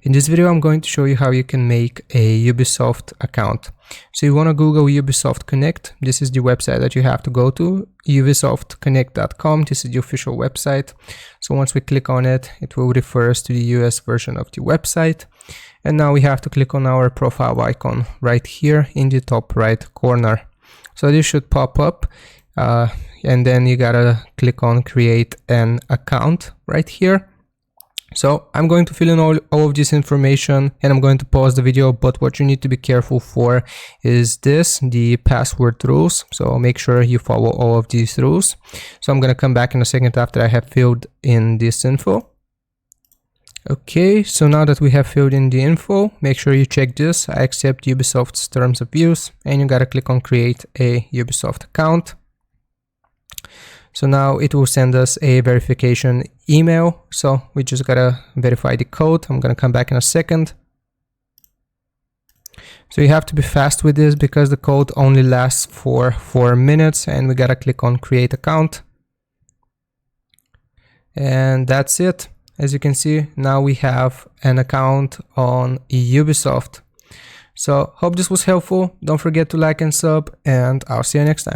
In this video, I'm going to show you how you can make a Ubisoft account. So you want to Google Ubisoft Connect. This is the website that you have to go to, ubisoftconnect.com. This is the official website. So once we click on it, it will refer us to the US version of the website. And now we have to click on our profile icon right here in the top right corner. So this should pop up. And then you gotta click on create an account right here. So I'm going to fill in all of this information and I'm going to pause the video, but what you need to be careful for is the password rules. So make sure you follow all of these rules. So I'm going to come back in a second after I have filled in this info. Okay, so now that we have filled in the info, make sure you check this. I accept Ubisoft's terms of use, and you got to click on create a Ubisoft account. So now it will send us a verification email. So we just gotta verify the code. I'm gonna come back in a second. So you have to be fast with this because the code only lasts for 4 minutes, and we gotta click on create account. And that's it. As you can see, now we have an account on Ubisoft. So hope this was helpful. Don't forget to like and sub, and I'll see you next time.